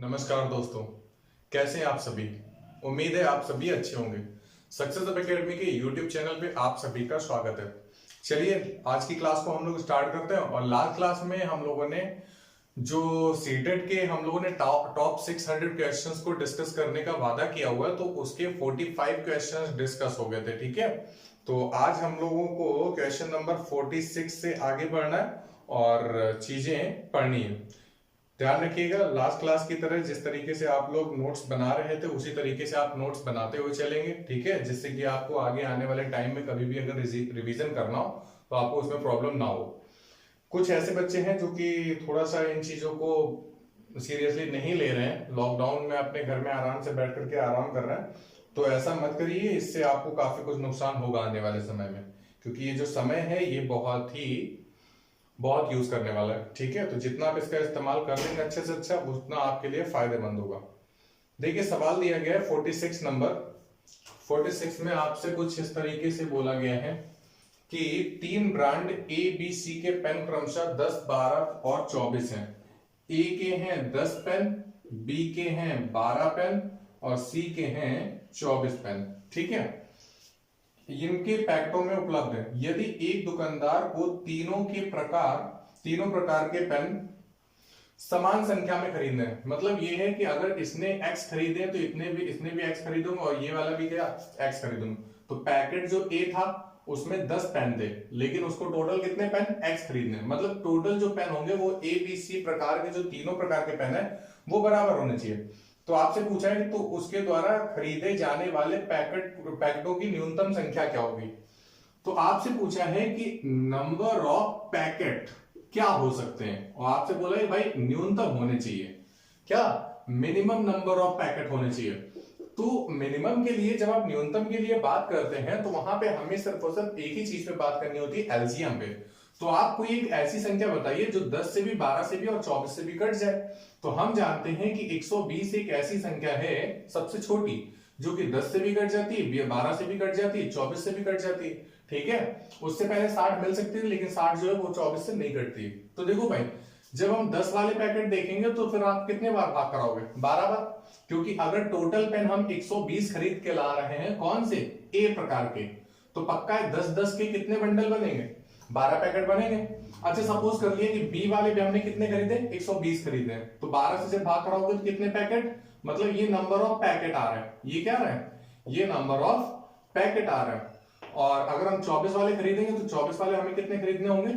नमस्कार दोस्तों, कैसे हैं आप सभी। उम्मीद है आप सभी अच्छे होंगे। सक्सेस अब एकेडमी के यूट्यूब चैनल पे आप सभी का स्वागत है। चलिए आज की क्लास को हम लोग स्टार्ट करते हैं। और लास्ट क्लास में हम लोगों ने जो सीटेट के हम लोगों ने टॉप 600 क्वेश्चंस को डिस्कस करने का वादा किया हुआ है, तो उसके 45 क्वेश्चंस डिस्कस हो गए थे। ठीक है, तो आज हम लोगों को क्वेश्चन नंबर 46 से आगे बढ़ना है और चीजें पढ़नी है। ध्यान रखिएगा, लास्ट क्लास की तरह जिस तरीके से आप लोग नोट्स बना रहे थे उसी तरीके से आप नोट्स बनाते हुए चलेंगे। ठीक है, जिससे कि आपको आगे आने वाले टाइम में कभी भी अगर रिवीजन करना हो तो आपको उसमें प्रॉब्लम ना हो। कुछ ऐसे बच्चे हैं जो कि थोड़ा सा इन चीजों को सीरियसली नहीं ले रहे हैं, लॉकडाउन में अपने घर में आराम से बैठ करके आराम कर रहे हैं, तो ऐसा मत करिए। इससे आपको काफी कुछ नुकसान होगा आने वाले समय में, क्योंकि ये जो समय है ये बहुत यूज करने वाला है। ठीक है, तो जितना आप इसका इस्तेमाल कर लेंगे अच्छे से अच्छा, उतना आपके लिए फायदेमंद होगा। देखिए सवाल दिया गया है 46 नंबर। 46 में आपसे कुछ इस तरीके से बोला गया है कि 3 ब्रांड ए बी सी के पेन क्रमशः 10, 12 और 24 हैं। ए के हैं 10 पेन, बी के हैं 12 पेन और सी के हैं 24 पेन। ठीक है, इनके पैकेटों में उपलब्ध है। यदि एक दुकानदार को तीनों प्रकार के पेन समान संख्या में खरीदने हैं, मतलब ये है कि अगर इसने एक्स खरीदे तो इसने भी एक्स खरीदूंगा और ये वाला भी क्या एक्स खरीदूंगा। तो पैकेट जो ए था उसमें 10 पेन थे, लेकिन उसको टोटल कितने पेन एक्स खरीदने, मतलब टोटल जो पेन होंगे वो ए बी सी प्रकार के जो तीनों प्रकार के पेन है वो बराबर होने चाहिए। तो आपसे पूछा है कि तो उसके द्वारा खरीदे जाने वाले पैकेटों की न्यूनतम संख्या क्या होगी। तो आपसे पूछा है कि नंबर ऑफ पैकेट क्या हो सकते हैं, और आपसे बोला है भाई न्यूनतम होने चाहिए, क्या मिनिमम नंबर ऑफ पैकेट होने चाहिए। तो मिनिमम के लिए जब आप न्यूनतम के लिए बात करते हैं तो वहां पे हमें सिर्फ और सिर्फ एक ही चीज पे बात करनी होती है, एलसीएम पे। तो आप कोई एक ऐसी संख्या बताइए जो 10 से भी, 12 से भी और 24 से भी कट जाए। तो हम जानते हैं कि 120 एक ऐसी संख्या है सबसे छोटी, जो कि 10 से भी कट जाती है, 12 से भी कट जाती है, 24 से भी कट जाती है। ठीक है, उससे पहले 60 मिल सकती थी, लेकिन 60 जो है वो 24 से नहीं कटती। तो देखो भाई, जब हम 10 वाले पैकेट देखेंगे तो फिर आप कितने बार भाग कराओगे, 12 बार, क्योंकि अगर टोटल पेन हम 120 खरीद के ला रहे हैं कौन से, ए प्रकार के, तो पक्का है 10-10 के कितने बंडल बनेंगे, 12 पैकेट बनेंगे। अच्छा सपोज कर लिए कि बी वाले भी हमने कितने खरीदे, 120 खरीदे, तो 12 से जब भाग कराओगे तो कितने पैकेट, मतलब ये नंबर ऑफ पैकेट आ रहा है, ये क्या रहा है, ये नंबर ऑफ पैकेट आ रहा है। और अगर हम 24 वाले खरीदेंगे तो 24 वाले हमें कितने खरीदने होंगे,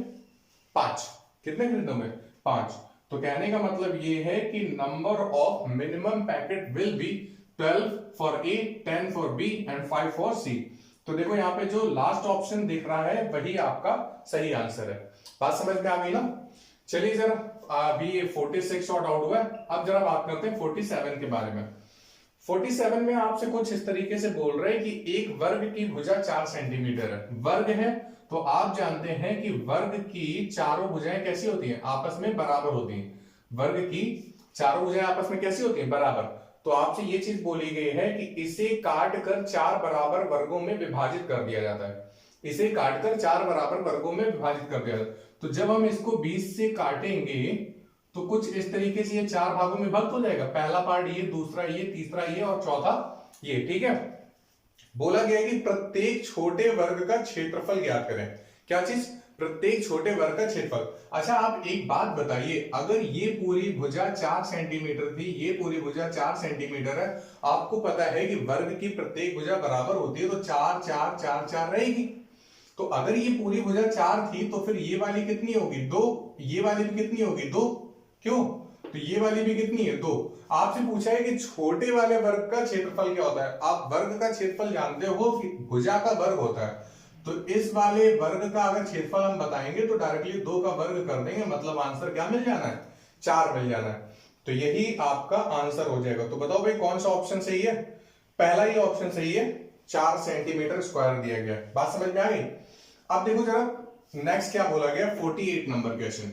5। कितने खरीदने होंगे, 5। तो कहने का मतलब ये है कि number of minimum packet will be 12 for A, 10 for B and 5 for C. तो देखो यहाँ पे जो लास्ट ऑप्शन दिख रहा है वही आपका सही आंसर है। बात समझ में आ गई ना। चलिए जरा, अभी ये 46 शॉर्ट आउट हुआ है, अब जरा बात करते हैं 47 के बारे में। 47 में आपसे कुछ इस तरीके से बोल रहे हैं कि एक वर्ग की भुजा 4 सेंटीमीटर है। वर्ग है तो आप जानते हैं कि वर्ग की चारों भुजाएं कैसी होती हैं, आपस में बराबर होती हैं। वर्ग की चारों भुजाएं आपस में कैसी होती हैं, बराबर। तो आपसे ये चीज बोली गई है कि इसे काट कर 4 बराबर वर्गों में विभाजित कर दिया जाता है। इसे काटकर 4 बराबर वर्गों में विभाजित कर दिया जाता है। तो जब हम इसको 20 से काटेंगे तो कुछ इस तरीके से ये 4 भागों में विभक्त हो जाएगा। पहला पार्ट ये, दूसरा ये, तीसरा ये और चौथा ये। ठीक है, बोला गया है कि प्रत्येक छोटे वर्ग का क्षेत्रफल ज्ञात करें। क्या चीज, प्रत्येक छोटे वर्ग का क्षेत्रफल। अच्छा आप एक बात बताइए, अगर ये पूरी भुजा 4 सेंटीमीटर थी, ये पूरी भुजा 4 सेंटीमीटर है, आपको पता है कि वर्ग की प्रत्येक भुजा बराबर होती है, तो 4 4 4 4 रहेगी। तो अगर ये पूरी भुजा 4 थी तो फिर ये वाली कितनी होगी, 2। ये वाली भी कितनी होगी, 2। क्यों, तो ये वाली भी कितनी है, 2। आपसे पूछा है कि छोटे वाले वर्ग का क्षेत्रफल क्या होता है। आप वर्ग का क्षेत्रफल जानते हो कि भुजा का वर्ग होता है, तो इस वाले वर्ग का अगर क्षेत्रफल हम बताएंगे तो डायरेक्टली 2 का वर्ग कर देंगे, मतलब आंसर क्या मिल जाना है, 4 मिल जाना है। तो यही आपका आंसर हो जाएगा। तो बताओ भाई कौन सा ऑप्शन सही है, पहला ही ऑप्शन सही है, 4 सेंटीमीटर स्क्वायर दिया गया। बात समझ में आ गई। अब देखो जरा नेक्स्ट क्या बोला गया, 48 नंबर क्वेश्चन।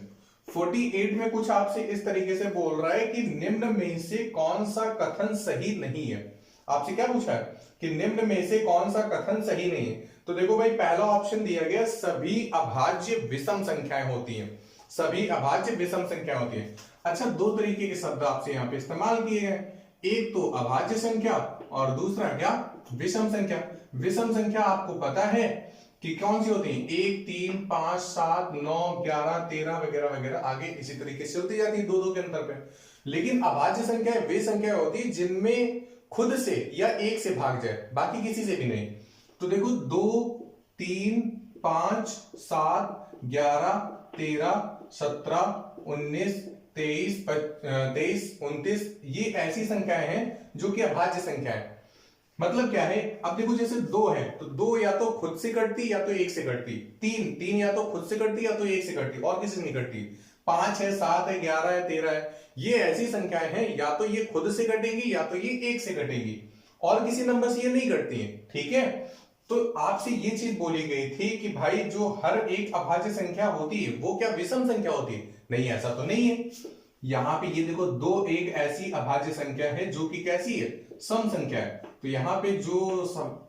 48 में कुछ आपसे इस तरीके से बोल रहा है कि निम्न में से कौन सा कथन सही नहीं है। आपसे क्या पूछा है कि निम्न में से कौन सा कथन सही नहीं है। तो देखो भाई पहला ऑप्शन दिया गया, सभी अभाज्य विषम संख्याएं होती हैं। सभी अभाज्य विषम संख्या होती है। अच्छा, दो तरीके के शब्द आपसे यहाँ पे इस्तेमाल किए गए, एक तो अभाज्य संख्या और दूसरा क्या, विषम संख्या। विषम संख्या आपको पता है कि कौन सी होती है, 1, 3, 5, 7, 9, 11, 13 वगैरह वगैरह, आगे इसी तरीके से होती जाती है दो दो के अंतर पे। लेकिन अभाज्य संख्या वे संख्या होती है जिनमें खुद से या एक से भाग जाए, बाकी किसी से भी नहीं। तो देखो 2, 3, 5, 7, 11, 13, 17, 19, 23, 29, ये ऐसी संख्याएं हैं जो कि अभाज्य संख्या है। मतलब क्या है, अब देखो जैसे 2 है तो 2 या तो खुद से कटती या तो एक से कटती, 3 या तो खुद से कटती या तो एक से कटती, और किसी से नहीं कटती। 5 है, 7 है, 11 है, 13 है, ये ऐसी संख्याएं हैं या तो ये खुद से कटेगी या तो ये एक से कटेगी, और किसी नंबर से ये नहीं कटती है। ठीक है, तो आपसे ये चीज बोली गई थी कि भाई जो हर एक अभाज्य संख्या होती है वो क्या विषम संख्या होती है? नहीं, ऐसा तो नहीं है। यहां पे ये देखो 2 एक ऐसी अभाज्य संख्या है जो कि कैसी है, सम संख्या है। तो यहाँ पे जो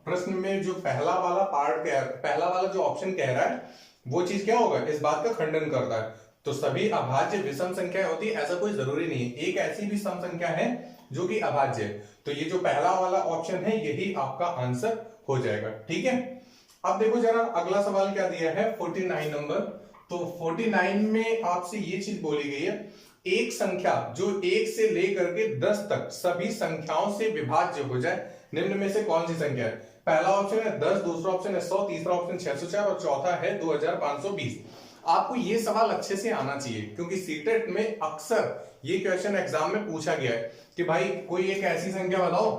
प्रश्न में जो पहला वाला पार्ट पहला वाला जो ऑप्शन कह रहा है वो चीज क्या होगा, इस बात का खंडन करता है। तो सभी अभाज्य विषम संख्या होती है ऐसा कोई जरूरी नहीं है, एक ऐसी भी सम संख्या है जो कि अभाज्य है। तो ये जो पहला वाला ऑप्शन है यही आपका आंसर हो जाएगा। ठीक है, अब देखो जरा अगला सवाल क्या दिया है, 49 नंबर। तो 49 में आपसे ये चीज बोली गई है, एक संख्या जो 1 से लेकर के 10 तक सभी संख्याओं से विभाज्य हो जाए, निम्न में से कौन सी संख्या है? पहला ऑप्शन है 10, दूसरा ऑप्शन है 100, तीसरा ऑप्शन 604 और चौथा है 2520। आपको ये सवाल अच्छे से आना चाहिए क्योंकि सीटेट में अक्सर ये क्वेश्चन एग्जाम में पूछा गया है कि भाई कोई एक ऐसी संख्या बताओ,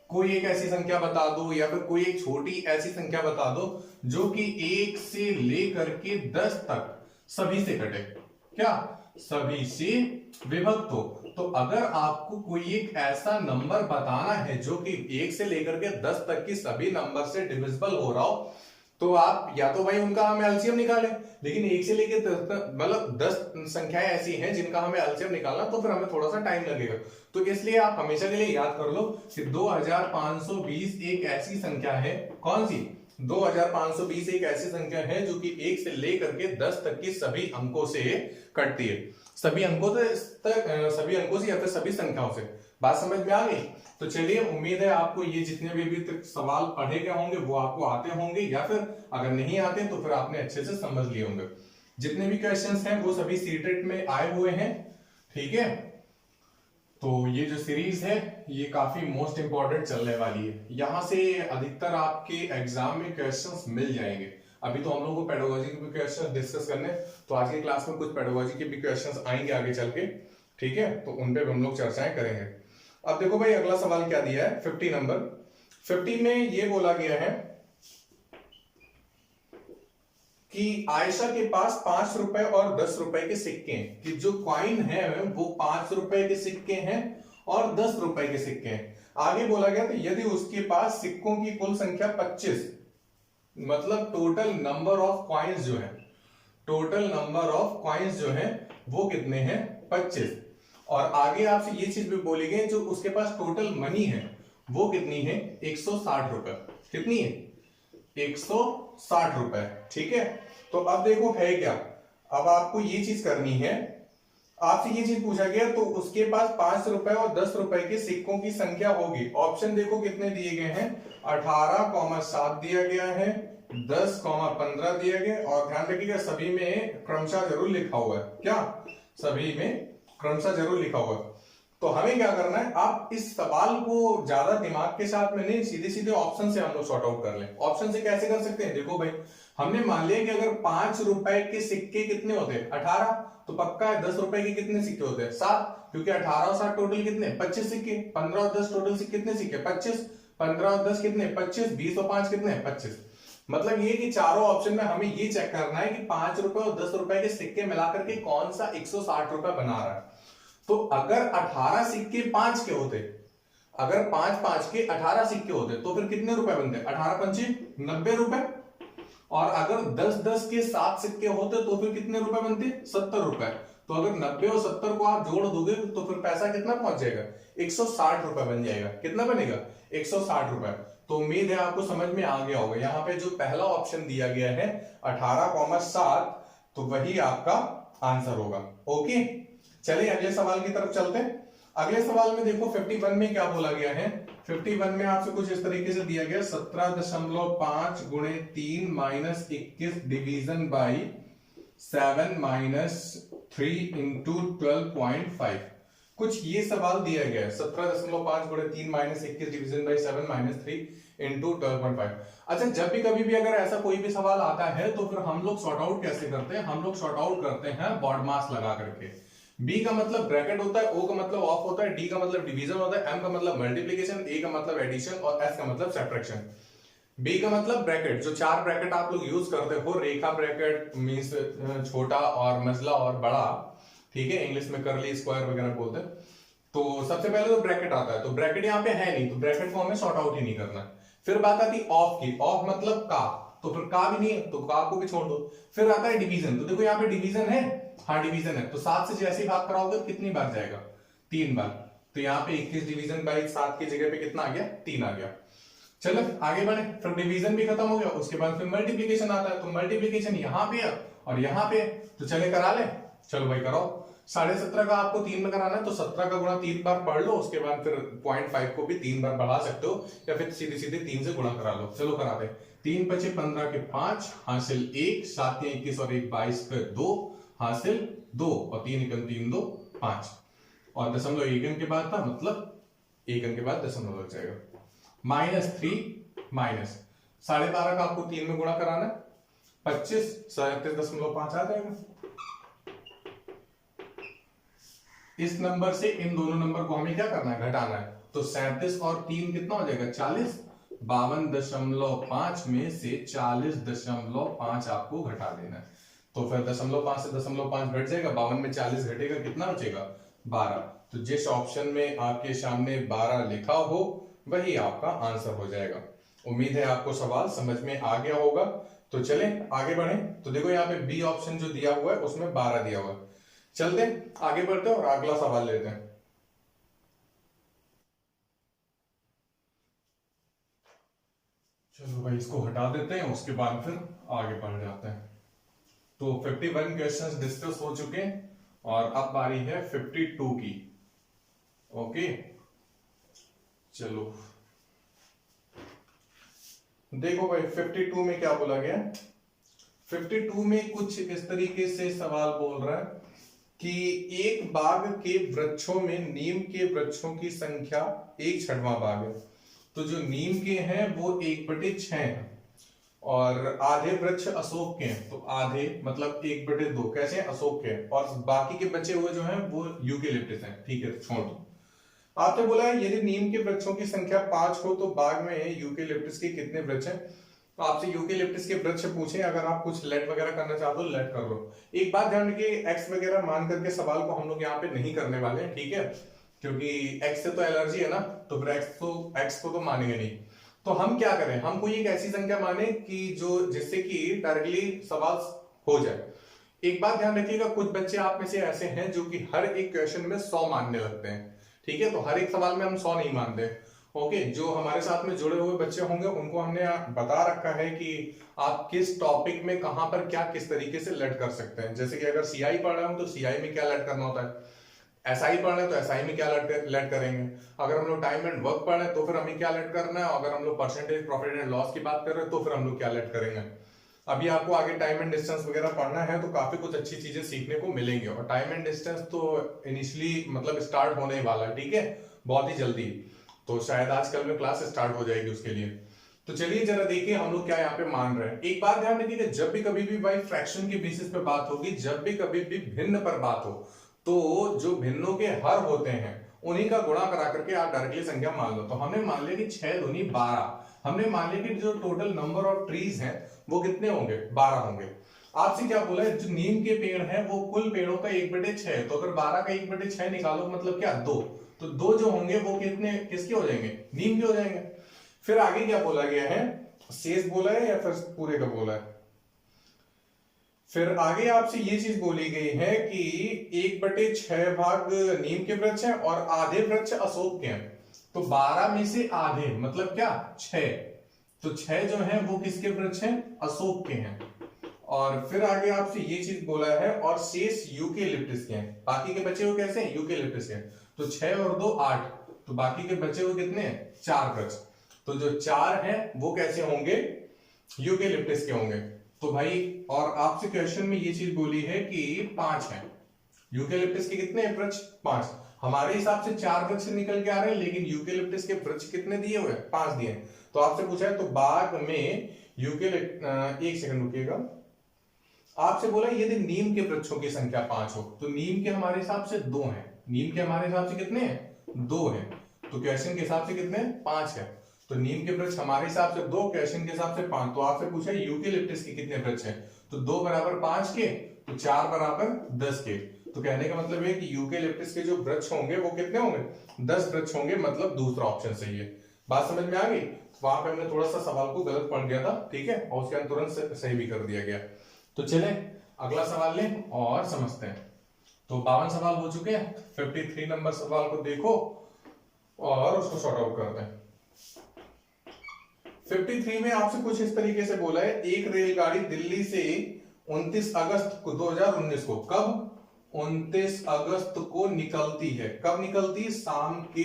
कोई एक ऐसी संख्या बता दो, या फिर कोई एक छोटी ऐसी संख्या बता दो जो कि 1 से लेकर के 10 तक सभी से कटे, क्या सभी से विभक्त हो। तो अगर आपको कोई एक ऐसा नंबर बताना है जो कि 1 से लेकर के 10 तक की सभी नंबर से डिविजिबल हो रहा हो, तो आप या तो भाई उनका हमें एलसीएम निकालें, लेकिन 1 से लेकर 10 तक मतलब 10 संख्याएं ऐसी हैं जिनका हमें एलसीएम निकालना, तो फिर हमें थोड़ा सा टाइम लगेगा। तो इसलिए आप हमेशा के लिए याद कर लो कि 2520 एक ऐसी संख्या है, कौन सी, 2520 एक ऐसी संख्या है जो कि 1 से लेकर के 10 तक की सभी अंकों से कटती है, सभी अंकों से या फिर सभी संख्याओं से। बात समझ में आ गई? तो चलिए, उम्मीद है आपको ये जितने भी अभी तक सवाल पढ़े गए होंगे वो आपको आते होंगे, या फिर अगर नहीं आते तो फिर आपने अच्छे से समझ लिए होंगे। जितने भी क्वेश्चंस हैं वो सभी सीटेट में आए हुए हैं। ठीक है, तो ये जो सीरीज है ये काफी मोस्ट इंपॉर्टेंट चलने वाली है, यहां से अधिकतर आपके एग्जाम में क्वेश्चंस मिल जाएंगे। अभी तो हम लोग को पेडागोजी के भी क्वेश्चन डिस्कस करने, तो आज की क्लास में कुछ पेडागोजी के भी क्वेश्चंस आएंगे आगे चल के। ठीक है, तो उन पे हम लोग चर्चाएं करेंगे। अब देखो भाई अगला सवाल क्या दिया है, 50 नंबर। 50 में ये बोला गया है कि आयशा के पास 5 रुपए और 10 रुपए के सिक्के हैं, कि जो कॉइन है वो 5 रुपए के सिक्के हैं और 10 रुपए के सिक्के हैं। आगे बोला गया तो यदि उसके पास सिक्कों की कुल संख्या 25, मतलब टोटल नंबर ऑफ कॉइन्स जो है, टोटल नंबर ऑफ कॉइन्स जो है वो कितने हैं, 25। और आगे आपसे ये चीज भी बोली गई जो उसके पास टोटल मनी है वो कितनी है, 160 रुपए। कितनी है, 160 रुपए। ठीक है, तो अब देखो है क्या, अब आपको ये चीज करनी है, आपसे ये चीज पूछा गया तो उसके पास 5 रुपए और 10 रुपए के सिक्कों की संख्या होगी। ऑप्शन देखो कितने दिए गए हैं, 18,7 दिया गया है, 10,15 दिया गया, और ध्यान रखिएगा सभी में क्रमशः जरूर लिखा हुआ है, क्या सभी में क्रमशः जरूर लिखा हुआ है। तो हमें क्या करना है, आप इस सवाल को ज्यादा दिमाग के साथ में नहीं, सीधे सीधे ऑप्शन से हम लोग सॉर्ट आउट कर लें। ऑप्शन से कैसे कर सकते हैं, देखो भाई हमने मान लिया कि अगर 5 रुपए के सिक्के कितने होते हैं, 18, तो पक्का है 10 रुपए के कितने सिक्के होते हैं, 7, क्योंकि 18 और 7 टोटल कितने, 25 सिक्के। 15 और 10 टोटल कितने सिक्के, 25। 15 और 10 कितने, 25। 20 और 5 कितने, 25। मतलब ये कि चारों ऑप्शन में हमें ये चेक करना है कि 5 रुपए और 10 रुपए के सिक्के मिलाकर के कौन सा 160 रुपए बना रहा है। तो अगर 18 सिक्के 5 के होते, अगर 5 के 18 सिक्के होते तो फिर कितने रुपए बनते, 18 पंचे 90 रुपए। और अगर 10 के 7 सिक्के होते तो फिर कितने रुपए बनते, 70 रुपए। तो अगर 90 और 70 को आप जोड़ दोगे तो फिर पैसा कितना पहुंच जाएगा, 160 रुपए बन जाएगा। कितना बनेगा, 160 रुपए। तो उम्मीद है आपको समझ में आ गया होगा। यहाँ पे जो पहला ऑप्शन दिया गया है 18,7, तो वही आपका आंसर होगा। ओके, चलिए अगले सवाल की तरफ चलते हैं। अगले सवाल में देखो 51 में क्या बोला गया है। 51 में आपसे कुछ इस तरीके से दिया गया 17.5 गुणे 3 minus 21 division by 7 minus 3 into 12.5। कुछ ये सवाल दिया गया है 17.5 गुणे 3 minus 21 division by 7 minus 3 into 12.5। अच्छा, जब भी कभी भी अगर ऐसा कोई भी सवाल आता है तो फिर हम लोग सॉर्ट आउट कैसे करते हैं? हम लोग सॉर्ट आउट करते हैं बॉड मास लगा करके। बी का मतलब ब्रैकेट होता है, ओ का मतलब ऑफ होता है, डी का मतलब डिवीजन होता है, एम का मतलब मल्टीप्लिकेशन, ए का मतलब एडिशन और एस का मतलब सब्ट्रैक्शन। बी का मतलब ब्रैकेट, जो चार ब्रैकेट आप लोग यूज करते हो, रेखा ब्रैकेट मींस छोटा और मझला और बड़ा, ठीक है, इंग्लिश में करली स्क्वायर वगैरह बोलते हैं। तो सबसे पहले तो ब्रैकेट आता है, तो ब्रैकेट यहाँ पे है नहीं तो ब्रैकेट को हमें सॉर्ट आउट ही नहीं करना। फिर बात आती ऑफ की, ऑफ मतलब का, तो फिर का भी नहीं है तो का को भी छोड़ दो। फिर आता है डिवीजन, तो देखो यहाँ पे डिवीजन है, हाँ डिवीजन है, तो 7 से जैसे ही भाग कराओगे कितनी बार जाएगा? 3 बार। तो यहाँ पे 21 डिवीजन बाई 7 की जगह पे कितना आ गया? 3 आ गया। चलो आगे बढ़े, फिर डिवीजन भी खत्म हो गया, उसके बाद फिर मल्टीप्लिकेशन आता है, तो मल्टीप्लिकेशन यहाँ पे है और यहाँ पे, तो चले करा ले। चलो भाई कराओ। 17.5 का आपको 3 में कराना है तो 17 का गुणा 3 बार पढ़ लो, उसके बाद फिर 0.5 को भी 3 बार बढ़ा सकते हो या फिर सीधे सीधे 3 से गुणा करा लो। चलो करा दे। 3 पचे 15 के 5 हासिल 1, 7 या 21 और 1 22 पे 2 हासिल 2 और 3 एकम 3 2 5 और दशमलव एक अंक के बाद था, मतलब एक अंक के बाद दशमलव लग जाएगा। -3 माइनस 12.5 का आपको 3 में गुणा कराना है, 25 37.5 आ जाएगा। इस नंबर से इन दोनों नंबर को हमें क्या करना है? घटाना है। तो 37 और 3 कितना हो जाएगा? 40। 52.5 में से 40.5 आपको घटा देना है, तो फिर 0.5 से 0.5 घट जाएगा, 52 में 40 घटेगा, कितना बचेगा? 12। तो जिस ऑप्शन में आपके सामने 12 लिखा हो वही आपका आंसर हो जाएगा। उम्मीद है आपको सवाल समझ में आ गया होगा। तो चलें आगे बढ़ें। तो देखो यहाँ पे बी ऑप्शन जो दिया हुआ है उसमें 12 दिया हुआ है। चलते आगे बढ़ते हैं और अगला सवाल लेते हैं। चलो भाई इसको हटा देते हैं, उसके बाद फिर आगे बढ़ जाते हैं। तो 51 क्वेश्चंस डिस्कस हो चुके हैं और अब बारी है 52 की। ओके चलो देखो भाई 52 में क्या बोला गया। 52 में कुछ इस तरीके से सवाल बोल रहा है कि एक बाग के वृक्षों में नीम के वृक्षों की संख्या 1/6 भाग है। तो जो नीम के हैं वो 1/6 है और आधे वृक्ष अशोक के हैं, तो आधे मतलब 1/2 कैसे हैं? अशोक के हैं, और बाकी के बचे हुए जो हैं वो यूकेलिप्टस हैं। ठीक है, छोड़ दो। आपने बोला है यदि नीम के वृक्षों की संख्या 5 हो तो बाग में यूकेलिप्टस के कितने वृक्ष हैं? तो आपसे यूकेलिप्टस के वृक्ष पूछे, अगर आप कुछ लेट वगैरह करना चाहते हो लेट कर लो। एक बात ध्यान रखिए, एक्स वगैरह मान करके सवाल को हम लोग यहाँ पे नहीं करने वाले हैं, ठीक है, क्योंकि एक्स से तो एलर्जी है ना, तो फिर एक्स को तो मानेंगे नहीं। तो हम क्या करें, हम कोई एक ऐसी संख्या माने कि जो जिससे कि डायरेक्टली सवाल हो जाए। एक बात ध्यान रखिएगा, कुछ बच्चे आप में से ऐसे हैं जो कि हर एक क्वेश्चन में 100 मानने लगते हैं, ठीक है, तो हर एक सवाल में हम 100 नहीं मानते। ओके, जो हमारे साथ में जुड़े हुए बच्चे होंगे उनको हमने बता रखा है कि आप किस टॉपिक में कहां पर क्या किस तरीके से लेट कर सकते हैं। जैसे कि अगर सीआई पढ़ रहे हो तो सीआई में क्या लेट करना होता है, एसआई पढ़ रहे हैं तो एसआई में क्या लेट करेंगे, अगर हम लोग टाइम एंड वर्क पढ़ रहे हैं तो फिर हमें क्या लेट करना है, अगर हम लोग परसेंटेज प्रॉफिट एंड लॉस की बात कर रहे हैं तो फिर हम लोग क्या लेट करेंगे। अभी आपको आगे टाइम एंड डिस्टेंस वगैरह पढ़ना है तो काफी कुछ अच्छी चीजें सीखने को मिलेंगे, और टाइम एंड डिस्टेंस तो इनिशियली मतलब स्टार्ट होने वाला है, ठीक है, बहुत ही जल्दी, तो शायद आजकल में क्लास स्टार्ट हो जाएगी उसके लिए। तो चलिए जरा देखिए हम लोग क्या यहाँ पे मान रहे हैं। एक बात ध्यान रखिए, जब भी कभी भी भाई फ्रैक्शन के बेसिस पे बात होगी, जब भी कभी भी भिन्न पर बात हो, तो जो भिन्नों के हर होते हैं उन्हीं का गुणा करा करके आप डायरेक्टली संख्या मान लो। तो हमने मान लिया कि 6 दूनी 12, हमने मान लिया कि जो टोटल नंबर ऑफ ट्रीज हैं वो कितने होंगे, 12 होंगे। आपसे क्या बोला है, जो नीम के पेड़ हैं वो कुल पेड़ों का 1/6 है, तो अगर 12 का 1/6 निकालो मतलब क्या 2, तो 2 जो होंगे वो कितने किसके हो जाएंगे, नीम के हो जाएंगे। फिर आगे क्या बोला गया है, शेष बोला है या फिर पूरे का बोला है। फिर आगे आपसे ये चीज बोली गई है कि 1/6 भाग नीम के वृक्ष हैं और आधे वृक्ष अशोक के हैं, तो 12 में से आधे मतलब क्या 6, तो 6 जो है वो किसके वृक्ष हैं, अशोक के हैं। और फिर आगे आपसे ये चीज बोला है और शेष यूकेलिप्टस के हैं, बाकी के बचे हुए कैसे हैं, यूकेलिप्टस के हैं। तो 6 और 2 8, तो बाकी के बचे हुए कितने हैं, 4 वृक्ष। तो जो 4 हैं वो कैसे होंगे, यूकेलिप्टस के होंगे। तो भाई और आपसे क्वेश्चन में ये चीज बोली है कि 5 है, यूकेलिप्टस के कितने हैं वृक्ष, 5। हमारे हिसाब से 4 वृक्ष निकल के आ रहे हैं, लेकिन यूकेलिप्टस के वृक्ष कितने दिए हुए हैं, 5 दिए हैं। तो आपसे पूछा है तो बाग में एक सेकंड रुकिएगा, आपसे बोला यदि नीम के वृक्षों की संख्या 5 हो, तो नीम के हमारे हिसाब से 2 है, नीम के हमारे हिसाब से कितने हैं, 2 है। तो क्वेश्चन के हिसाब से कितने हैं, 5 है। तो नीम के वृक्ष हमारे हिसाब से 2, क्वेश्चन के हिसाब से 5। तो आपसे पूछा यूकेलिप्टस के कितने वृक्ष हैं, तो 2 बराबर 5 के, तो 4 बराबर 10 के। तो कहने का मतलब है कि यूकेलिप्टस के जो वृक्ष होंगे वो कितने होंगे, 10 वृक्ष होंगे, मतलब दूसरा ऑप्शन सही है। बात समझ में आ गई। वहां पे हमने थोड़ा सा सवाल को गलत पढ़ गया था, ठीक है, और उसके अंदर तुरंत सही भी कर दिया गया। तो चले अगला सवाल लें और समझते हैं। तो 52 सवाल हो चुके हैं, 53 नंबर सवाल को देखो और उसको सॉर्ट आउट करते हैं। 53 में आपसे कुछ इस तरीके से बोला है, एक रेलगाड़ी दिल्ली से 29 अगस्त को 2019 को, कब 29 अगस्त को निकलती है, कब निकलती है, शाम के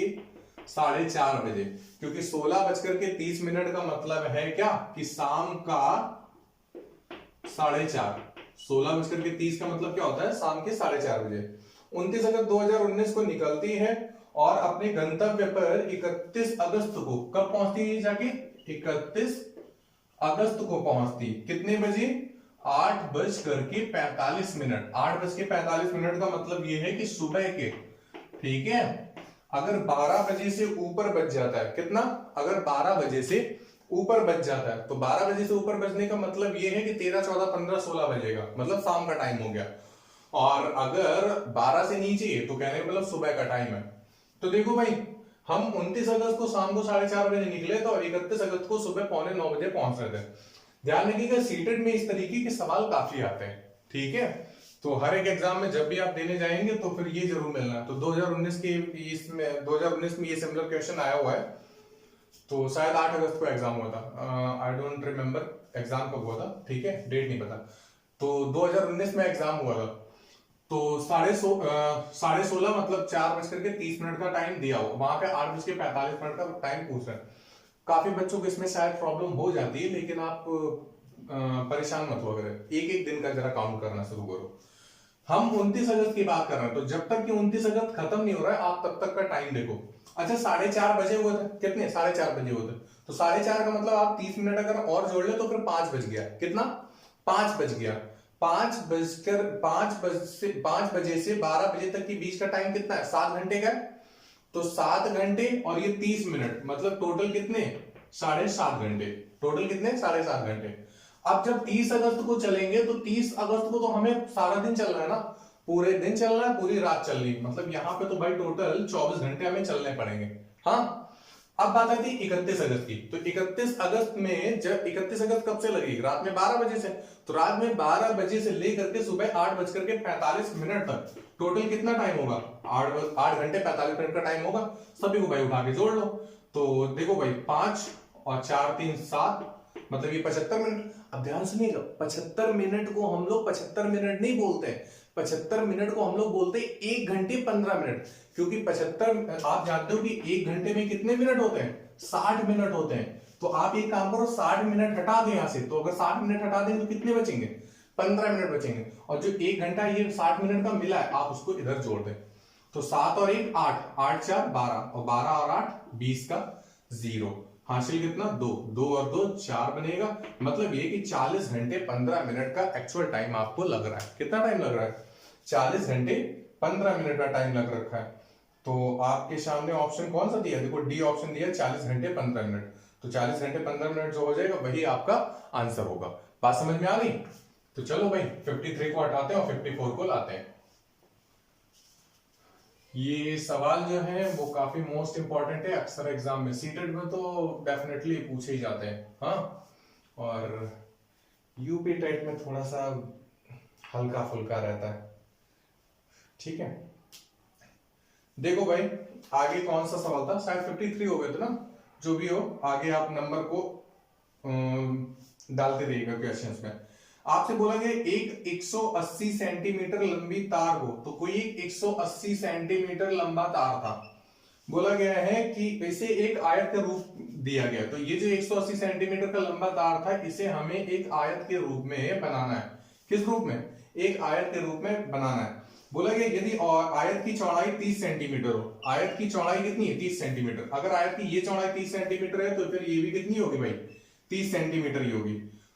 4:30 बजे, क्योंकि 16:30 का मतलब है क्या कि शाम का 4:30, 16:30 का मतलब क्या होता है, शाम के 4:30 बजे। 29 अगस्त 2019 को निकलती है और अपने गंतव्य पर 31 अगस्त को कब पहुंचती है जाके, 31 अगस्त को पहुंचती, कितने बजे, 8:45। 8:45 का मतलब यह है कि सुबह के, ठीक है। अगर 12 बजे से ऊपर बज जाता है, कितना, अगर 12 बजे से ऊपर बज जाता है, तो 12 बजे से ऊपर बजने का मतलब ये है कि 13, 14, 15, 16 बजेगा, मतलब शाम का टाइम हो गया। और अगर 12 से नीचे है तो कहने का मतलब सुबह का टाइम है। तो देखो भाई, हम 29 अगस्त को शाम को 4:30 बजे निकले थे और 31 अगस्त को सुबह 8:45 बजे पहुंच रहे थे। ध्यान रखिएगा, सीटेट में इस तरीके के सवाल काफी आते हैं, ठीक है। तो हर एक एग्जाम में जब भी आप देने जाएंगे तो फिर ये जरूर मिलना है। तो 2019 में ये सिमिलर क्वेश्चन आया हुआ है, तो शायद 8 अगस्त को एग्जाम हुआ था, आई डोंट रिमेम्बर एग्जाम कब हुआ था, ठीक है, डेट नहीं पता। तो 2019 में एग्जाम हुआ था, तो 16:30 मतलब 4:30 का टाइम दिया हो, वहां पे 8:45 का टाइम पूछ रहे हैं। काफी बच्चों को इसमें शायद प्रॉब्लम हो जाती है, लेकिन आप परेशान मत हो, अगर एक एक दिन का जरा काउंट करना शुरू करो। हम 29 अगस्त की बात कर रहे हैं, तो जब तक कि 29 अगस्त खत्म नहीं हो रहा है आप तब तक का टाइम देखो। अच्छा 4:30 बजे हुए थे, कितने, 4:30 बजे हुए थे, तो 4:30 का मतलब आप 30 मिनट अगर और जोड़ ले तो फिर 5 बज गया, कितना, 5 बज गया। 5 बजे से 12 बजे तक के बीच का टाइम कितना है, 7 घंटे का है। तो 7 घंटे और ये 30 मिनट, मतलब टोटल कितने, 7.5 घंटे, टोटल कितने, 7.5 घंटे। अब जब 30 अगस्त को चलेंगे तो 30 अगस्त को तो हमें सारा दिन चलना है ना, पूरे दिन चलना है, पूरी रात चलनी, मतलब यहाँ पे तो भाई टोटल 24 घंटे हमें चलने पड़ेंगे। हाँ, अब बात आती है 31 अगस्त की। तो 31 अगस्त में, जब 31 अगस्त कब से लगेगी, रात में 12 बजे से, तो रात में 12 बजे से लेकर के सुबह 8:45 तक टोटल कितना टाइम होगा, 8 घंटे 45 मिनट का टाइम होगा। सभी को भाई उठा के जोड़ लो, तो देखो भाई 5 और 4 3 7, मतलब ये 75 मिनट। अब ध्यान सुनिएगा, 75 मिनट को हम लोग 75 मिनट नहीं बोलते हैं, 75 मिनट को हम लोग बोलते हैं 1 घंटे 15 मिनट, क्योंकि 75, आप जानते हो कि 1 घंटे में कितने मिनट होते हैं, 60 मिनट होते हैं। तो आप एक काम करो, 60 मिनट हटा दें यहां से, तो अगर 60 मिनट हटा दें तो कितने बचेंगे, 15 मिनट बचेंगे। और जो 1 घंटा ये 60 मिनट का मिला है, आप उसको इधर जोड़ दें, तो 7 और 1 8, 8 4 12, और 12 और 8 20 का 0, हासिल कितना, 2, 2 और 2 4 बनेगा। मतलब ये कि 40 घंटे 15 मिनट का एक्चुअल टाइम आपको लग रहा है। कितना टाइम लग रहा है, 40 घंटे 15 मिनट का टाइम लग रखा है। तो आपके सामने ऑप्शन कौन सा दिया, देखो डी ऑप्शन दिया, 40 घंटे 15 मिनट। तो 40 घंटे 15 मिनट जो हो जाएगा वही आपका आंसर होगा। बात समझ में आ गई। तो चलो भाई 53 को हटाते हैं और 54 को लाते हैं। ये सवाल जो है वो काफी मोस्ट इंपॉर्टेंट है, अक्सर एग्जाम में, सीटेट में तो डेफिनेटली पूछे ही जाते हैं। हाँ, और यूपी टेट में थोड़ा सा हल्का फुल्का रहता है, ठीक है। देखो भाई आगे कौन सा सवाल था, शायद 53 हो गए थे ना, जो भी हो आगे आप नंबर को डालते रहिएगा क्वेश्चंस में। आपसे बोला गया एक 180 सेंटीमीटर लंबी तार हो, तो कोई एक 180 सेंटीमीटर लंबा तार था, बोला गया है कि इसे एक आयत का रूप दिया गया, तो ये जो 180 सेंटीमीटर का लंबा तार था इसे हमें एक आयत के रूप में बनाना है। किस रूप में? एक आयत के रूप में बनाना है। बोला गया यदि आयत की चौड़ाई 30 सेंटीमीटर हो, आयत की चौड़ाई कितनी है? 30 सेंटीमीटर। अगर आयत की ये चौड़ाई 30 सेंटीमीटर है तो फिर ये भी कितनी होगी भाई? 30 सेंटीमीटर ही होगी।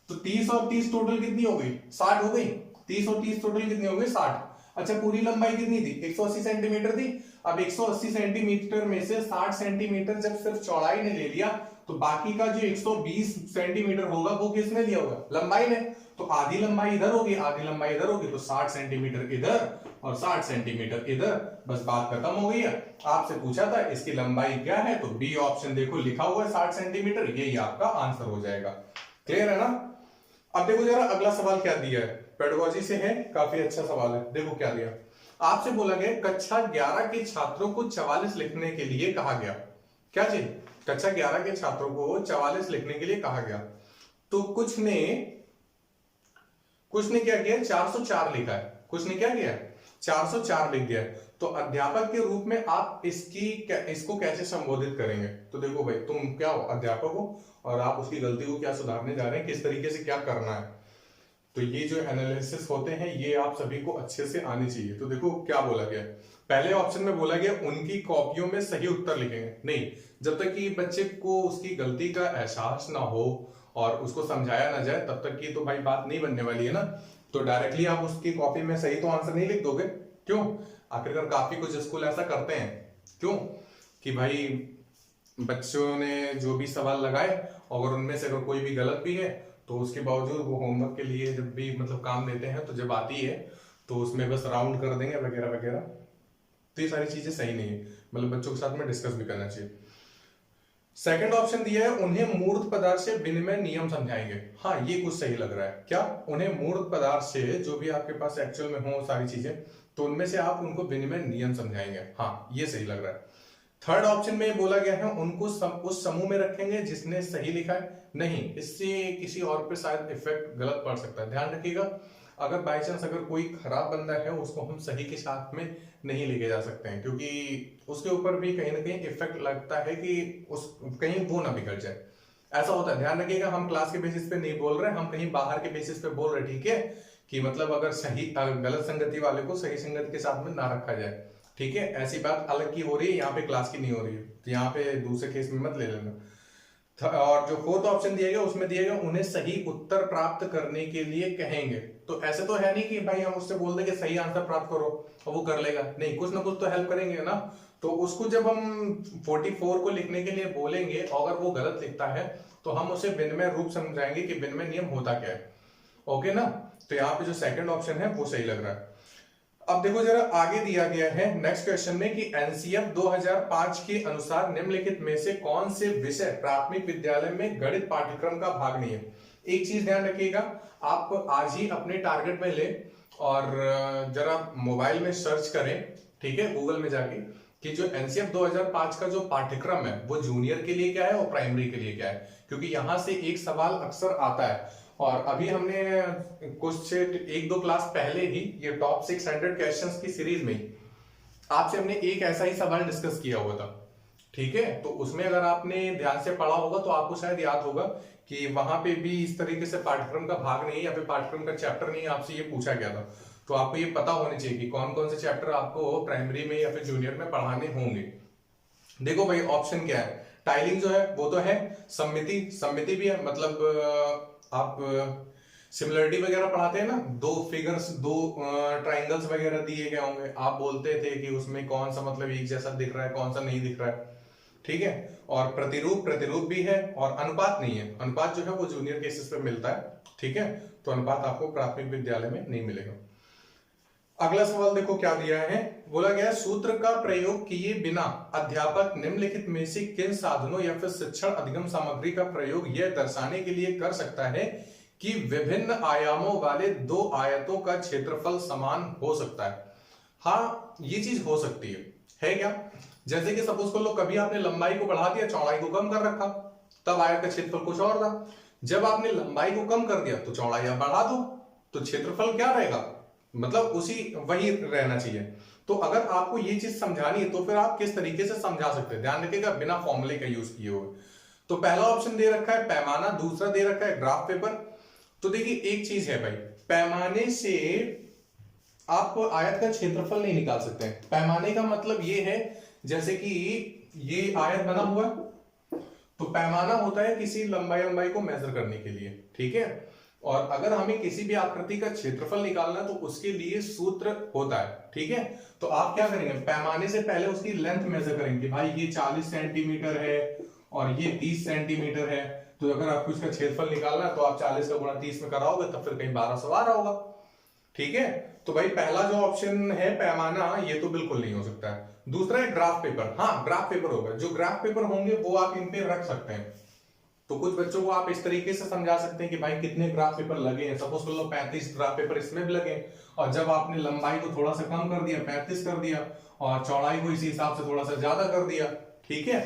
तो 30 और 30 टोटल कितनी हो गई? 60 हो गई। 30 और 30 टोटल कितनी हो गई? 60। अच्छा, पूरी लंबाई कितनी थी? 180 सेंटीमीटर थी। अब 180 सेंटीमीटर में से 60 सेंटीमीटर जब सिर्फ चौड़ाई ने ले लिया तो बाकी का जो 120 सेंटीमीटर होगा वो किसने लिया होगा? लंबाई ने। तो आधी लंबाई इधर होगी, आधी लंबाई इधर होगी, तो 60 सेंटीमीटर इधर और 60 सेंटीमीटर इधर, बस बात खत्म हो गई है। आपसे पूछा था इसकी लंबाई क्या है, तो बी ऑप्शन देखो लिखा हुआ है 60 सेंटीमीटर, यही आपका आंसर हो जाएगा। क्लियर है ना? अब देखो जरा अगला सवाल क्या दिया है, पेडागोजी से है, काफी अच्छा सवाल है। देखो क्या दिया, आपसे बोला गया कक्षा 11 के छात्रों को 44 लिखने के लिए कहा गया। क्या चीज? कक्षा 11 के छात्रों को 44 लिखने के लिए कहा गया। तो कुछ ने क्या किया? 404 लिखा है। कुछ ने क्या किया? 404 लिख दिया है। तो अध्यापक के रूप में आप इसको कैसे संबोधित करेंगे? तो देखो भाई, तुम क्या हो? अध्यापक हो और आप उसकी गलती को क्या सुधारने जा रहे हैं, किस तरीके से क्या करना है। तो ये जो एनालिसिस होते हैं ये आप सभी को अच्छे से आनी चाहिए। तो देखो क्या बोला गया, पहले ऑप्शन में बोला गया उनकी कॉपियों में सही उत्तर लिखेंगे। नहीं, जब तक कि बच्चे को उसकी गलती का एहसास ना हो और उसको समझाया ना जाए तब तक की तो भाई बात नहीं बनने वाली है ना। तो डायरेक्टली आप उसकी कॉपी में सही तो आंसर नहीं लिख दोगे। क्यों? आखिरकार काफी कुछ स्कूल ऐसा करते हैं। क्यों? कि भाई बच्चों ने जो भी सवाल लगाए और उनमें से अगर कोई भी गलत भी है तो उसके बावजूद वो होमवर्क के लिए जब भी मतलब काम देते हैं तो जब आती है तो उसमें बस राउंड कर देंगे वगैरह वगैरह। तो ये सारी चीजें सही नहीं है, मतलब बच्चों के साथ में डिस्कस भी करना चाहिए। सेकंड ऑप्शन दिया है उन्हें मूर्त पदार्थ से विनिमय नियम समझाएंगे। हाँ, ये कुछ सही लग रहा है। क्या? उन्हें मूर्त पदार्थ से जो भी आपके पास एक्चुअल में हो सारी चीजें, तो उनमें से आप उनको विनिमय नियम समझाएंगे। हाँ, ये सही लग रहा है। थर्ड ऑप्शन में बोला गया है उनको उस समूह में रखेंगे जिसने सही लिखा है। नहीं, इससे किसी और पे शायद इफेक्ट गलत पड़ सकता है। ध्यान रखिएगा, अगर बाई चांस अगर कोई खराब बंदा है उसको हम सही के साथ में नहीं लेके जा सकते हैं, क्योंकि उसके ऊपर भी कहीं ना कहीं इफेक्ट लगता है कि उस कहीं वो ना बिगड़ जाए। ऐसा होता है, ध्यान रखिएगा। हम क्लास के बेसिस पे नहीं बोल रहे, हम कहीं बाहर के बेसिस पे बोल रहे, ठीक है? कि मतलब अगर सही गलत संगति वाले को सही संगति के साथ में ना रखा जाए, ठीक है? ऐसी बात अलग की हो रही है, यहाँ पे क्लास की नहीं हो रही है, तो यहाँ पे दूसरे केस में मत ले लेना। और जो फोर्थ ऑप्शन दिया गया उसमें दिया गया उन्हें सही उत्तर प्राप्त करने के लिए कहेंगे। तो ऐसे तो है नहीं कि भाई हम उससे बोल दें कि सही आंसर प्राप्त करो और वो कर लेगा, नहीं, कुछ ना कुछ तो हेल्प करेंगे ना। तो उसको जब हम 44 को लिखने के लिए बोलेंगे और अगर वो गलत लिखता है तो हम उसे विनिमय रूप समझाएंगे कि विनिमय नियम होता क्या है। ओके ना? तो यहाँ पे जो सेकंड ऑप्शन है वो सही लग रहा है। अब देखो जरा आगे दिया गया है नेक्स्ट क्वेश्चन में कि एनसीएफ 2005 के अनुसार निम्नलिखित में से कौन से विषय प्राथमिक विद्यालय में गणित पाठ्यक्रम का भाग नहीं है। एक चीज ध्यान रखिएगा, आप आज ही अपने टारगेट में ले और जरा मोबाइल में सर्च करें, ठीक है, गूगल में जाके, कि जो एनसीएफ 2005 का जो पाठ्यक्रम है वो जूनियर के लिए क्या है और प्राइमरी के लिए क्या है, क्योंकि यहां से एक सवाल अक्सर आता है। और अभी हमने कुछ 1-2 क्लास पहले ही ये टॉप 600 क्वेश्चंस की सीरीज में आपसे हमने एक ऐसा ही सवाल डिस्कस किया हुआ था, ठीक है? तो उसमें अगर आपने ध्यान से पढ़ा होगा तो आपको शायद याद होगा कि वहां पे भी इस तरीके से पाठ्यक्रम का भाग नहीं या फिर पाठ्यक्रम का चैप्टर नहीं, आपसे ये पूछा गया था। तो आपको ये पता होने चाहिए कि कौन कौन से चैप्टर आपको प्राइमरी में या फिर जूनियर में पढ़ाने होंगे। देखो भाई, ऑप्शन क्या है, टाइलिंग जो है वो तो है, सममिति भी है, मतलब आप सिमिलरिटी वगैरह पढ़ाते हैं ना, दो फिगर्स, दो ट्राइंगल्स वगैरह दिए गए होंगे, आप बोलते थे कि उसमें कौन सा मतलब एक जैसा दिख रहा है कौन सा नहीं दिख रहा है, ठीक है? और प्रतिरूप भी है और अनुपात नहीं है। अनुपात जो है वो जूनियर केसेस पे मिलता है, ठीक है? तो अनुपात आपको प्राथमिक विद्यालय में नहीं मिलेगा। अगला सवाल देखो क्या दिया है, बोला गया सूत्र का प्रयोग किए बिना अध्यापक निम्नलिखित में से किन साधनों या फिर शिक्षण अधिगम सामग्री का प्रयोग यह दर्शाने के लिए कर सकता है कि विभिन्न आयामों वाले दो आयतों का क्षेत्रफल समान हो सकता है। हाँ, ये चीज हो सकती है क्या? जैसे कि सपोज कर लो कभी आपने लंबाई को बढ़ा दिया, चौड़ाई को कम कर रखा, तब आयत का क्षेत्रफल कुछ और था। जब आपने लंबाई को कम कर दिया तो चौड़ाई आप बढ़ा दो, तो क्षेत्रफल क्या रहेगा, मतलब उसी वही रहना चाहिए। तो अगर आपको ये चीज समझानी है तो फिर आप किस तरीके से समझा सकते हैं, ध्यान रखिएगा, बिना फॉर्मूले का यूज किए हुए। तो पहला ऑप्शन दे रखा है पैमाना, दूसरा दे रखा है ग्राफ पेपर। तो देखिए एक चीज है भाई, पैमाने से आप आयत का क्षेत्रफल नहीं निकाल सकते। पैमाने का मतलब ये है, जैसे कि ये आयत बना हुआ है, तो पैमाना होता है किसी लंबाई को मेजर करने के लिए, ठीक है। और अगर हमें किसी भी आकृति का क्षेत्रफल निकालना है तो उसके लिए सूत्र होता है, ठीक है। तो आप क्या करेंगे, पैमाने से पहले उसकी लेंथ मेजर करेंगे, भाई ये 40 सेंटीमीटर है और ये 30 सेंटीमीटर है, तो अगर आपको इसका क्षेत्रफल निकालना है तो आप 40 का गुणा 30 में कराओगे, तब फिर कहीं 1200 आ रहा होगा, ठीक है। तो भाई पहला जो ऑप्शन है पैमाना, ये तो बिल्कुल नहीं हो सकता है। दूसरा है ग्राफ पेपर, हाँ ग्राफ पेपर होगा, जो ग्राफ पेपर होंगे वो आप इन पे रख सकते हैं। तो कुछ बच्चों को आप इस तरीके से समझा सकते हैं कि भाई कितने ग्राफ पेपर लगे हैं, सपोज कर लो 35 ग्राफ पेपर इसमें भी लगे, और जब आपने लंबाई को थोड़ा सा कम कर दिया 35 कर दिया, और चौड़ाई को इसी हिसाब से थोड़ा सा ज्यादा कर दिया, ठीक है।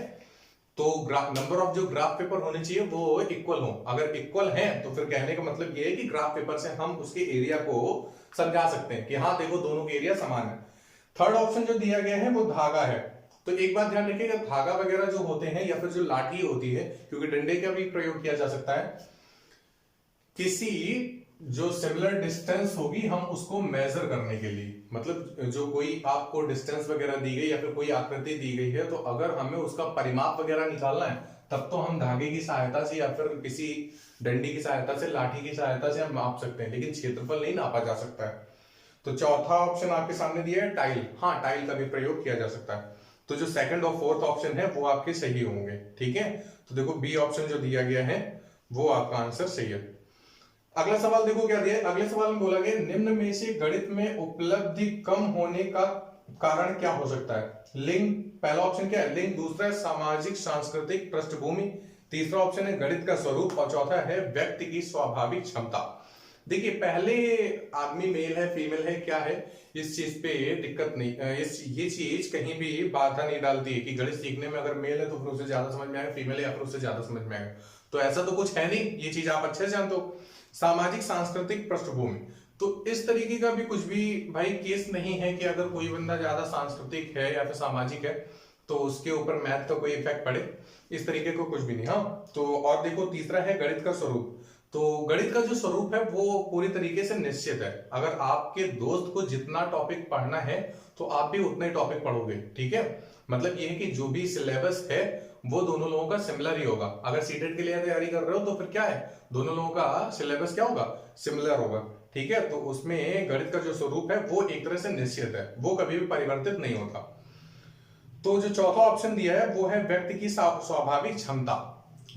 तो नंबर ऑफ जो ग्राफ पेपर होने चाहिए वो इक्वल हो, अगर इक्वल है तो फिर कहने का मतलब ये है कि ग्राफ पेपर से हम उसके एरिया को समझा सकते हैं कि हाँ देखो दोनों के एरिया समान है। थर्ड ऑप्शन जो दिया गया है वो धागा है। तो एक बात ध्यान रखिएगा, धागा वगैरह जो होते हैं या फिर जो लाठी होती है, क्योंकि डंडे का भी प्रयोग किया जा सकता है, किसी जो सिमिलर डिस्टेंस होगी हम उसको मेजर करने के लिए, मतलब जो कोई आपको डिस्टेंस वगैरह दी गई या फिर कोई आकृति दी गई है, तो अगर हमें उसका परिमाप वगैरह निकालना है तब तो हम धागे की सहायता से या फिर किसी डंडी की सहायता से, लाठी की सहायता से हम माप सकते हैं, लेकिन क्षेत्रफल नहीं नापा जा सकता है। तो चौथा ऑप्शन आपके सामने दिया है टाइल, हाँ टाइल का भी प्रयोग किया जा सकता है। तो जो सेकंड और फोर्थ ऑप्शन है वो आपके सही होंगे, ठीक है। तो देखो बी ऑप्शन जो दिया गया है वो आपका आंसर सही है। अगला सवाल देखो क्या दिया है, अगले सवाल में बोला गया निम्न में से गणित में उपलब्धि कम होने का कारण क्या हो सकता है। लिंग, पहला ऑप्शन क्या है लिंग, दूसरा है सामाजिक सांस्कृतिक पृष्ठभूमि, तीसरा ऑप्शन है गणित का स्वरूप, और चौथा है व्यक्ति की स्वाभाविक क्षमता। देखिए पहले आदमी मेल है फीमेल है क्या है, इस चीज पे दिक्कत नहीं, ये चीज कहीं भी बाधा नहीं डालती है कि गणित सीखने में अगर मेल है तो फिर उसे ज्यादा समझ में आएगा, फीमेल है या फिर उससे ज्यादा समझ में आएगा, तो ऐसा तो कुछ है नहीं, ये चीज आप अच्छे से जानते हो। सामाजिक सांस्कृतिक पृष्ठभूमि, तो इस तरीके का भी कुछ भी भाई केस नहीं है कि अगर कोई बंदा ज्यादा सांस्कृतिक है या फिर सामाजिक है तो उसके ऊपर मैथ का कोई इफेक्ट पड़े, इस तरीके को कुछ भी नहीं। हाँ तो और देखो तीसरा है गणित का स्वरूप, तो गणित का जो स्वरूप है वो पूरी तरीके से निश्चित है, अगर आपके दोस्त को जितना टॉपिक पढ़ना है तो आप भी उतना ही टॉपिक पढ़ोगे, ठीक है। मतलब ये है कि जो भी सिलेबस है वो दोनों लोगों का सिमिलर ही होगा, अगर सीटेट के लिए तैयारी कर रहे हो तो फिर क्या है दोनों लोगों का सिलेबस क्या होगा, सिमिलर होगा, ठीक है। तो उसमें गणित का जो स्वरूप है वो एक तरह से निश्चित है, वो कभी भी परिवर्तित नहीं होता। तो जो चौथा ऑप्शन दिया है वो है व्यक्ति की स्वाभाविक क्षमता,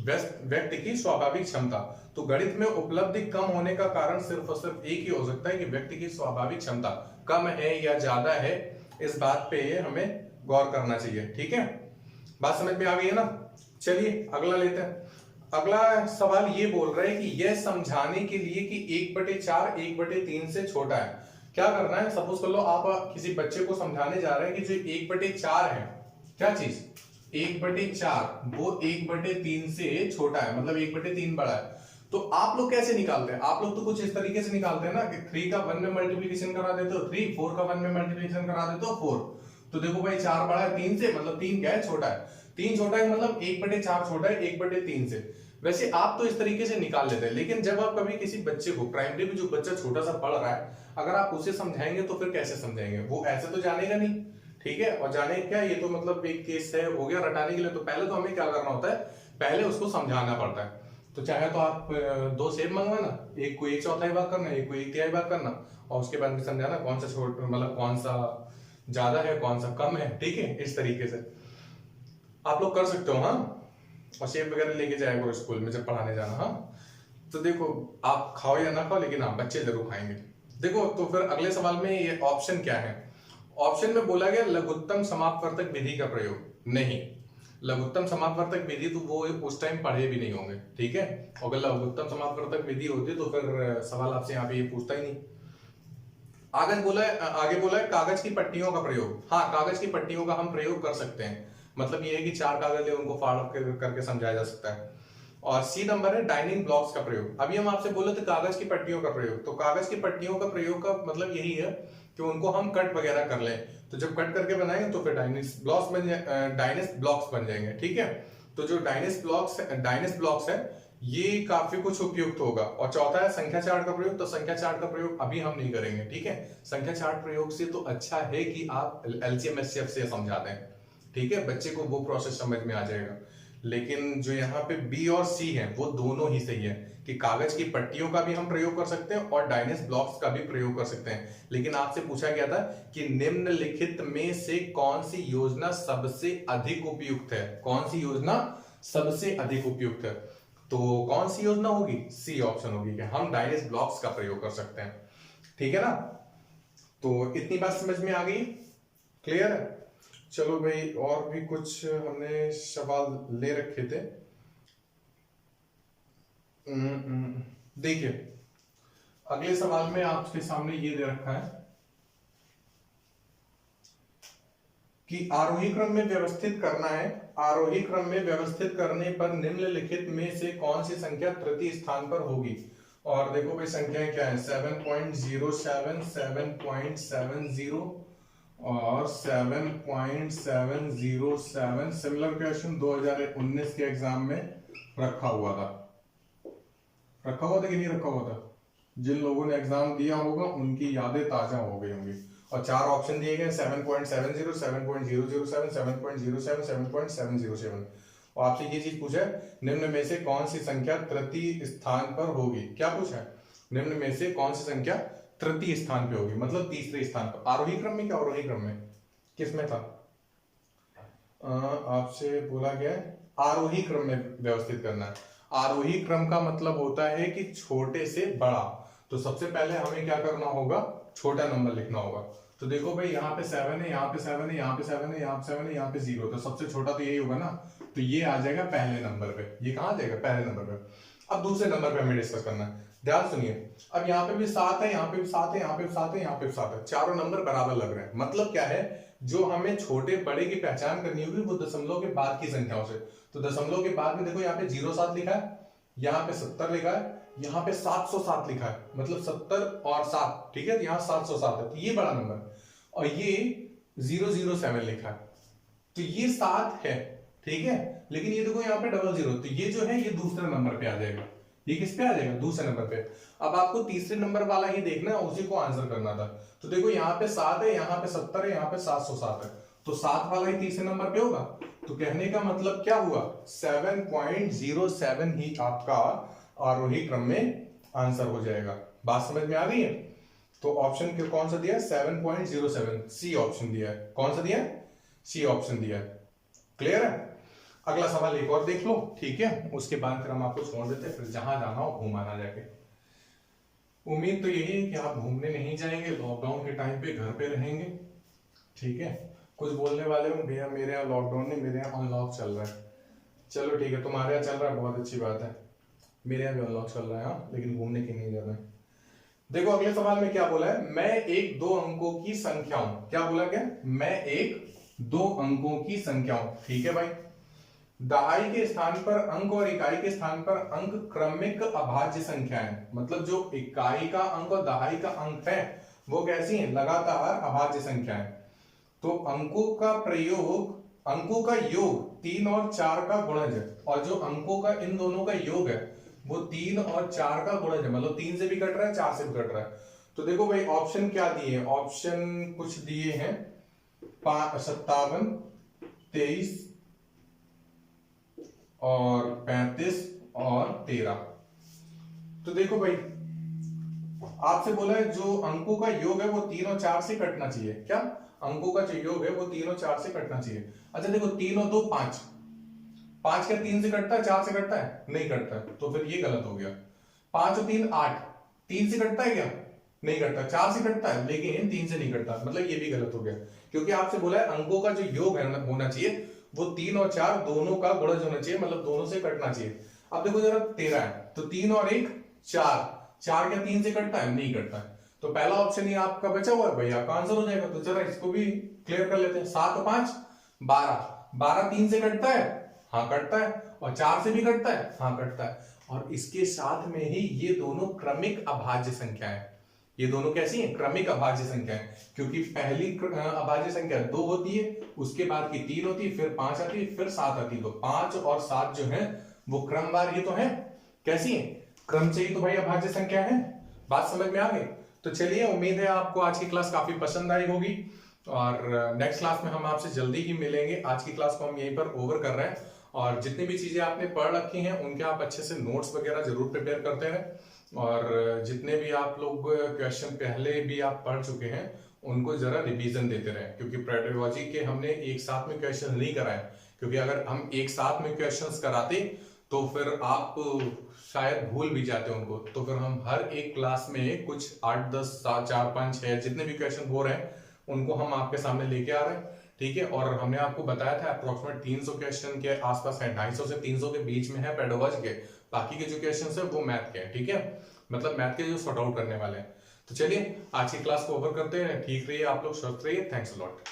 व्यक्ति की स्वाभाविक क्षमता। तो गणित में उपलब्धि कम होने का कारण सिर्फ और सिर्फ एक ही हो सकता है कि व्यक्ति की स्वाभाविक क्षमता कम है या ज्यादा है, इस बात पे हमें गौर करना चाहिए, ठीक है। बात समझ में आ गई है ना। चलिए अगला लेते हैं। अगला सवाल ये बोल रहा है कि यह समझाने के लिए कि 1/4 1/3 से छोटा है, क्या करना है, सपोज कर लो आप किसी बच्चे को समझाने जा रहे हैं कि जो 1/4 है, क्या चीज 1/4 वो 1/3 से छोटा है, मतलब 1/3 बड़ा है, तो आप लोग कैसे निकालते हैं, आप लोग तो कुछ इस तरीके से निकालते हैं ना कि 3 का 1 में मल्टीप्लीकेशन करा देते हो 3, 4 का 1 में मल्टीप्लीकेशन करा देते हो 4। तो देखो भाई 4 बड़ा है 3 से, मतलब 3 क्या है छोटा है, 3 छोटा है मतलब 1/4 छोटा है 1/3 से। वैसे आप तो इस तरीके से निकाल लेते हैं, लेकिन जब आप कभी किसी बच्चे को, प्राइमरी में जो बच्चा छोटा सा पढ़ रहा है, अगर आप उसे समझाएंगे तो फिर कैसे समझाएंगे, वो ऐसे तो जानेगा नहीं, ठीक है। और जाने क्या, ये तो मतलब एक केस है हो गया रटाने के लिए, तो पहले तो हमें क्या करना होता है, पहले उसको समझाना पड़ता है। तो चाहे तो आप 2 सेब मंगवाना, एक को 1/4 भाग करना, एक को 1/3 भाग करना, और उसके बाद में समझाना कौन सा छोट, मतलब कौन सा ज्यादा है कौन सा कम है, ठीक है। इस तरीके से आप लोग कर सकते हो, हाँ। और सेब वगैरह लेके जाया करो स्कूल में जब पढ़ाने जाना, हाँ। तो देखो आप खाओ या ना खाओ, लेकिन हाँ बच्चे जरूर खाएंगे। देखो तो फिर अगले सवाल में ये ऑप्शन क्या है, ऑप्शन में बोला गया लघुत्तम समापवर्तक विधि का प्रयोग, नहीं, लघुत्तम समापवर्तक विधि तो वो उस टाइम पढ़े भी नहीं होंगे, ठीक है। अगर लघुत्तम समापवर्तक विधि होती तो फिर सवाल आपसे यहाँ पे ये पूछता ही नहीं। आगे बोला है कागज की पट्टियों का प्रयोग, हाँ कागज की पट्टियों का हम प्रयोग कर सकते हैं, मतलब ये है कि 4 कागज है उनको फाड़ करके समझाया जा सकता है। और सी नंबर है डाइनिंग ब्लॉक्स का प्रयोग। अभी हम आपसे बोले थे कागज की पट्टियों का प्रयोग, तो कागज की पट्टियों का प्रयोग का मतलब यही है कि उनको हम कट वगैरह कर लें, तो जब कट करके बनाएंगे तो फिर डाइनिस ब्लॉक्स बन जाएंगे। ठीक है, तो जो डाइनिस ब्लॉक्स है ये काफी कुछ उपयुक्त होगा। और चौथा है संख्या चार्ट का प्रयोग, तो संख्या चार्ट का प्रयोग अभी हम नहीं करेंगे। ठीक है, संख्या चार्ट प्रयोग से तो अच्छा है कि आप एलसीएम एचसीएफ से समझा दें। ठीक है, बच्चे को वो प्रोसेस समझ में आ जाएगा। लेकिन जो यहाँ पे बी और सी है वो दोनों ही सही है कि कागज की पट्टियों का भी हम प्रयोग कर सकते हैं और डाइनिस ब्लॉक्स का भी प्रयोग कर सकते हैं। लेकिन आपसे पूछा गया था कि निम्नलिखित में से कौन सी योजना सबसे अधिक उपयुक्त है, कौन सी योजना सबसे अधिक उपयुक्त है, तो कौन सी योजना होगी, सी ऑप्शन होगी कि हम डाइनिस ब्लॉक्स का प्रयोग कर सकते हैं। ठीक है ना, तो इतनी बात समझ में आ गई, क्लियर है। चलो भाई, और भी कुछ हमने सवाल ले रखे थे। देखिए अगले सवाल में आपके सामने ये दे रखा है कि आरोही क्रम में व्यवस्थित करना है। आरोही क्रम में व्यवस्थित करने पर निम्नलिखित में से कौन सी संख्या तृतीय स्थान पर होगी। और देखो भाई संख्याएं क्या है, 7.07, 7.70 और 7.707। सिमिलर क्वेश्चन 2019 के एग्जाम में रखा हुआ था कि नहीं रखा हुआ था। जिन लोगों ने एग्जाम दिया होगा उनकी यादें ताजा हो गई होंगी। और 4 ऑप्शन दिए गए, 7.70, 7.007, 7.07, 7.707। और आपसे ये चीज पूछा है निम्न में से कौन सी संख्या तृतीय स्थान पर होगी। क्या पूछा है, निम्न में से कौन सी संख्या तृतीय स्थान पे होगी, मतलब तीसरे स्थान पर। आरोही क्रम में क्या अवरोही क्रम में, किसमें था, आपसे बोला गया आरोही क्रम में व्यवस्थित करना है। आरोही क्रम का मतलब होता है कि छोटे से बड़ा, तो सबसे पहले हमें क्या करना होगा, छोटा नंबर लिखना होगा। तो देखो भाई यहाँ पे 7 है, यहाँ पे 7 है, यहाँ पे 7 है, यहाँ पे 7 है, यहाँ पे 0, तो सबसे छोटा तो यही होगा ना, तो ये आ जाएगा पहले नंबर पे। ये कहाँ आ जाएगा, पहले नंबर पे। अब दूसरे नंबर पे हमें डिस्कस करना है, ध्यान सुनिए। अब यहाँ पे भी 7 है, यहाँ पे भी 7 है, यहाँ पे भी 7 है, यहाँ पे भी 7 है, चारों नंबर बराबर लग रहे हैं। मतलब क्या है, जो हमें छोटे बड़े की पहचान करनी होगी वो दशमलव के बाद की संख्याओं से। तो दशमलव के बाद में देखो यहाँ पे 07 लिखा है, यहाँ पे 70 लिखा है, यहाँ पे 707 लिखा है, मतलब 70 और 7, ठीक है, यहाँ 707 है, तो ये बड़ा नंबर। और ये 007 लिखा है, तो ये 7 है, ठीक है। लेकिन ये देखो यहाँ पे 00, तो ये जो है ये दूसरे नंबर पे आ जाएगा। ये किस पे आ जाएगा, दूसरे नंबर पे। अब आपको तीसरे नंबर वाला ही देखना है, उसी को आंसर करना था। तो देखो यहाँ पे 7 है, यहाँ पे 70 है, यहाँ पे 707 है, तो 7 वाला ही तीसरे नंबर पे होगा। तो कहने का मतलब क्या हुआ, 7.07 ही आपका आरोही क्रम में आंसर हो जाएगा। बात समझ में आ गई है। तो ऑप्शन कौन सा दिया है, 7.07, सी ऑप्शन दिया है। कौन सा दिया है, सी ऑप्शन दिया है। क्लियर है। अगला सवाल एक और देख लो, ठीक है, उसके बाद फिर हम आपको छोड़ देते हैं, फिर जहां जाना हो घुमाना जाके। उम्मीद तो यही है कि आप घूमने नहीं जाएंगे, लॉकडाउन के टाइम पे घर पे रहेंगे, ठीक है। कुछ बोलने वाले हो, भैया मेरे यहाँ लॉकडाउन नहीं, मेरे यहाँ अनलॉक चल रहा है। चलो ठीक है, तुम्हारे यहाँ चल रहा है, बहुत अच्छी बात है, मेरे यहाँ भी अनलॉक चल रहा है, लेकिन घूमने की नहीं जाना है। देखो अगले सवाल में क्या बोला है, मैं एक दो अंकों की संख्याओं, क्या बोला गया, मैं एक दो अंकों की संख्याओं, ठीक है भाई। दहाई के स्थान पर अंक और इकाई के स्थान पर अंक क्रमिक अभाज्य संख्या है, मतलब जो इकाई का अंक और दहाई का अंक है वो कैसी है, लगातार अभाज्य संख्या है। तो अंकों का प्रयोग, अंकों का योग 3 और 4 का गुणज है, और जो अंकों का इन दोनों का योग है वो 3 और 4 का गुणज है, मतलब 3 से भी कट रहा है, 4 से भी कट रहा है। तो देखो भाई ऑप्शन क्या दिए हैं, ऑप्शन कुछ दिए हैं 57, 23 और 35 और 13। तो देखो भाई आपसे बोला है जो अंकों का योग है वो 3 और 4 से कटना चाहिए। क्या, अंकों का जो योग है वो 3 और 4 से कटना चाहिए। अच्छा देखो 3 और 2 5, 5 क्या 3 से कटता है, 4 से कटता है, नहीं कटता है, तो फिर ये गलत हो गया। 5 और 3 8, 3 से कटता है क्या, नहीं कटता, 4 से कटता है लेकिन 3 से नहीं कटता, मतलब ये भी गलत हो गया। क्योंकि आपसे बोला है अंकों का जो योग है होना चाहिए वो 3 और 4 दोनों का गुणज होना चाहिए, मतलब दोनों से कटना चाहिए। अब देखो जरा 13 है, तो 3 और 1 4, 4 क्या 3 से कटता है, नहीं कटता है, तो पहला ऑप्शन ही आपका बचा हुआ है, भैया आपका आंसर हो जाएगा। तो जरा इसको भी क्लियर कर लेते हैं, 7 और 5 12, 12 3 से कटता है, हाँ कटता है, और 4 से भी कटता है, हाँ कटता है। और इसके साथ में ही ये दोनों क्रमिक अभाज्य संख्या है। ये दोनों कैसी हैं? क्रमिक अभाज्य संख्या है, क्योंकि पहली अभाज्य संख्या 2 होती है, उसके बाद की 3 होती है, फिर 5 आती है, फिर 7 आती है। तो 5 और 7 जो है वो क्रमवार ही तो है। कैसी है? क्रम से ही तो भाई अभाज्य संख्या है। बात समझ में आ गई? तो चलिए, उम्मीद है आपको आज की क्लास काफी पसंद आई होगी, और नेक्स्ट क्लास में हम आपसे जल्दी ही मिलेंगे। आज की क्लास को हम यहीं पर ओवर कर रहे हैं, और जितनी भी चीजें आपने पढ़ रखी हैं उनके आप अच्छे से नोट्स वगैरह जरूर प्रिपेयर करते रहें, और जितने भी आप लोग क्वेश्चन पहले भी आप पढ़ चुके हैं उनको जरा रिवीजन देते रहें, क्योंकि पेडागोजी के हमने एक साथ में क्वेश्चन नहीं कराए, क्योंकि अगर हम एक साथ में क्वेश्चंस कराते तो फिर आप शायद भूल भी जाते उनको। तो फिर हम हर एक क्लास में कुछ 8, 10, 7, 4, 5, 6 जितने भी क्वेश्चन हो रहे हैं उनको हम आपके सामने लेके आ रहे हैं, ठीक है। और हमने आपको बताया था अप्रोक्सीमेट 300 क्वेश्चन के आसपास है, 250 से 300 के बीच में है पेडागोजी के। बाकी के जो क्वेश्चन है वो मैथ के हैं, ठीक है, मतलब मैथ के जो सॉर्ट आउट करने वाले हैं। तो चलिए आज की क्लास को ओवर करते हैं। ठीक रहिए आप लोग, स्वस्थ रहिए। Thanks a lot.